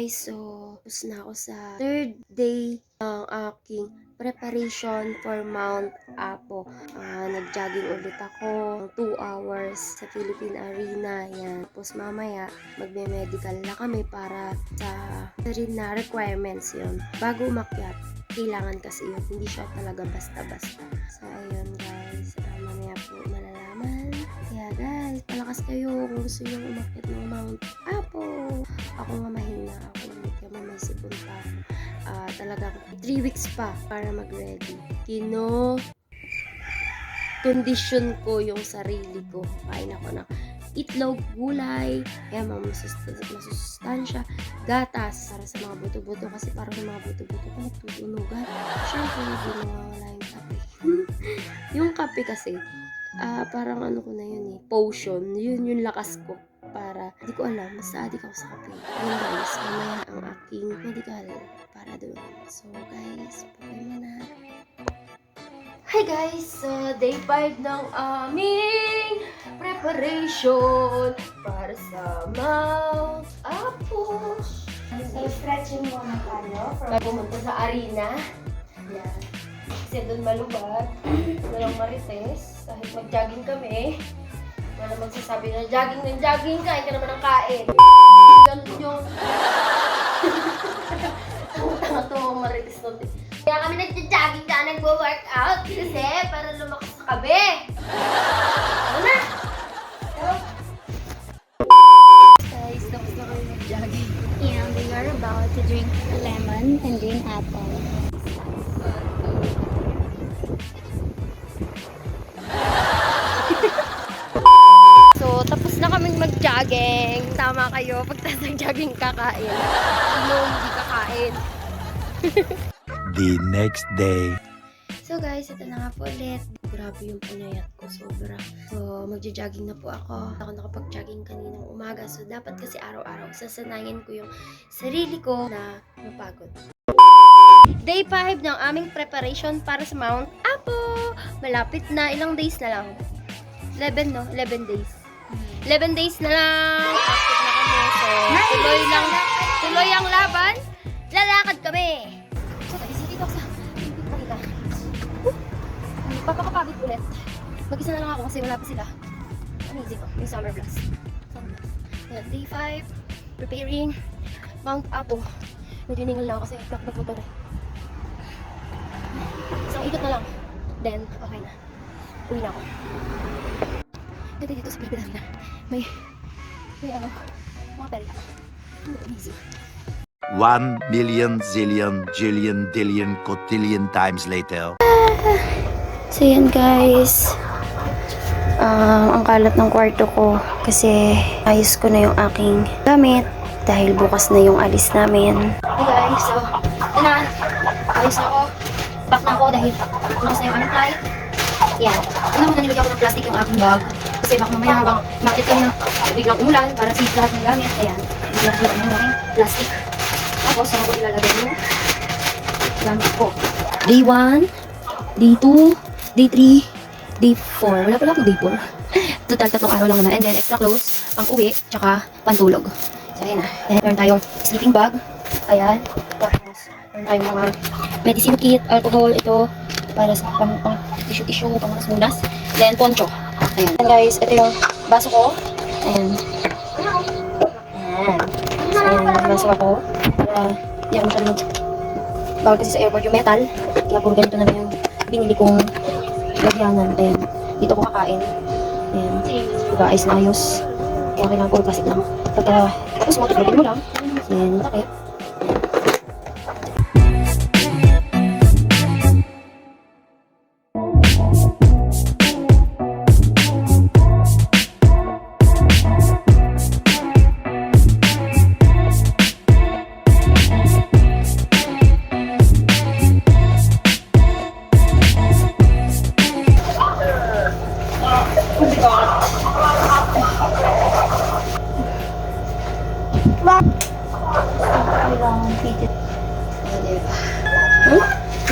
guys, so tapos na ako sa third day ng aking preparation for Mount Apo. Nag-jogging ulit ako ng 2 hours sa Philippine Arena. Yan. Tapos mamaya, magme-medical na kami para sa rin na requirements yun. Bago umakyat, kailangan kasi yun. Hindi siya talaga basta-basta. So, ayun guys. Mamaya po malalaman. Kaya guys, palakas kayo kung gusto nyo umakyat ng Mount Apo. Ako nga mahina ako. Kaya may sipon pa. Talagang 3 weeks pa para mag-ready. Condition ko yung sarili ko. Kain ako ng itlog, gulay, kaya mga masusustansya, gatas para sa mga buto-buto kasi parang yung mga buto-buto ko nagtutunugan. Siyempre, hindi nawawala yung kape. Yung kape kasi, parang ano ko na yun potion. Yun yung lakas ko. Para, di ko alam, basta adik ako sa kape. Yun guys, mamaya ang aking medical para doon. So guys, pagay mo na. Hi guys! So, day 5 ng aming preparation para sa Mount Apo. I-stretching mo na tayo. Pumunta sa arena. Yan. Kasi doon malubat. Walang marites. Kahit mag-jogging kami, wala magsasabi na jogging ng jogging, kain ka naman ng kain. Ganun yung tanga-tanga marites nun. Kaya kami nag-jogging ka, nagwo-workout kasi para lumakas sa kabe. Ano na? Guys, tapos na kami nag-jogging. And we are about to drink lemon and drink apple. So, tapos na kaming mag-jogging. Tama kayo, pag nag-jogging kakain. Hindi kakain. The next day. So guys, ito na nga po ulit. Grabe yung pinayat ko, sobra. So, magja-jogging na po ako. Ako nakapag-jogging kaninang umaga. So, dapat kasi araw-araw sasanayin ko yung sarili ko na mapagod. Day 5 ng aming preparation para sa Mount Apo. Malapit na. Ilang days na lang? 11, no? 11 days. 11 days na lang. Active na kami. So, tuloy ang laban. Lalakad kami. So, nagising dito ako sa Manila. Papakapagod ulit. Mag-isa na lang ako kasi wala pa sila. Amazing ko. Yung summer blast. Day 5. Preparing Mount Apo. Medyo ningal lang ako kasi nagmotor eh. Isang ikot na lang. Then, okay na. Uwi na ako. Dito sa Philippine Arena. May mga perla. Amazing. 1 million zillion jillion dillion cotillion times later. So yan guys. Ang kalat ng kwarto ko kasi ayos ko na yung aking gamit dahil bukas na yung alis namin. Hey guys, so ito na. Ayos na ako. Pack na ako dahil bukas na yung aming flight. Yan. Una muna nilagyan ko ng plastic yung aking bag. Kasi baka mamaya habang makit kami ng biglang umulan para safe lahat ng gamit. Ayan. Nilagyan ko ng plastic. Tapos saan ko ilalagay yung gamit ko. Day 1, Day 2, Day 3, Day 4. Wala pala akong Day 4. Total 3 araw lang na. And then extra clothes, pang uwi, tsaka pantulog. So ayan na. And meron tayong sleeping bag. Ayan. Tapos meron tayong mga medicine kit, alcohol, ito. Para sa pang tissue, pang munas. Then poncho. Ayan. And guys, ito yung baso ko. Ayan. Ayan. So ayan, baso ako. Para hindi ako masyadong bawal kasi sa airport yung metal. Kaya puro ganito na yung binili kong lagyanan. Ayan. Dito ko kakain. Ayan. Diba, ayos na ayos. Kaya kailangan puro plastic lang. Tapos mo, tutuloy mo lang. Ayan, matakit.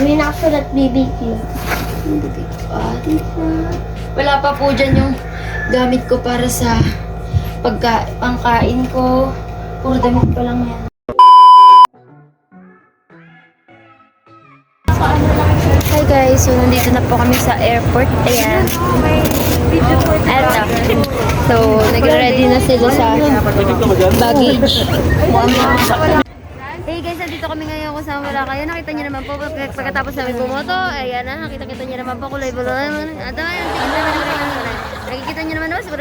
May nakasalat BBQ. Wala pa po dyan yung gamit ko para sa pangkain ko. Puro damit pa lang yan. guys, so nandito na po kami sa airport. Ayan. Eto. So, nag-ready na sila sa baggage. Hey guys, nandito kami ngayon kasama wala kayo. Nakita niyo naman po pagkatapos namin bumoto. Ayan na, nakita niyo naman po kulay-bulo naman. At ayan, nakikita niyo naman po.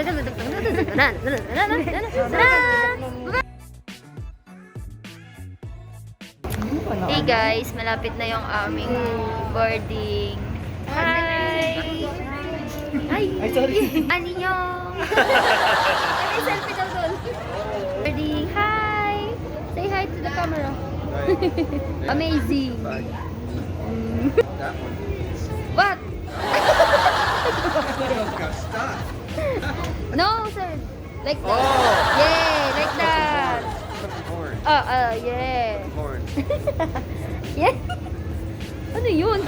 Hey guys, malapit na yung aming boarding. Hi! Hi! Annyeong! May selfie daw doon. Boarding, hi! Say hi to the camera. Amazing! What? No, sir. Like that. Yeah, like that. Yeah. Yeah. Ano yun?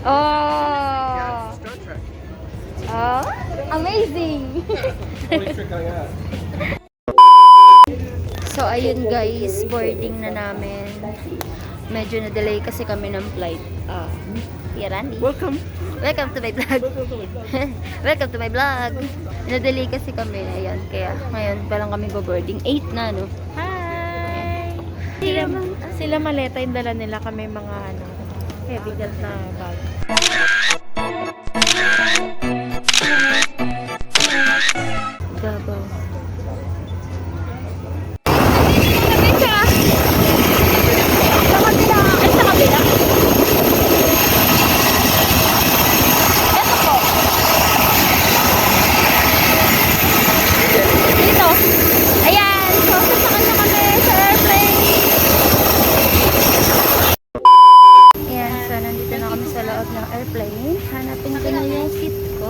Oh. Oh, amazing. So, ayun guys, boarding na namin. Medyo na-delay kasi kami ng flight. Yarani. Welcome to my vlog. Welcome to my vlog. Na-delay kasi kami. Ayan, kaya ngayon pa lang kami boarding. 8 na, no? Hi! Sila maleta yung dala nila, kami mga heavy gun na bag. Gabaw. Dito! Ayan! So, sasakay na kami sa airplane! Ayan, so nandito na kami sa loob ng airplane. Hanapin ko na yung seat ko.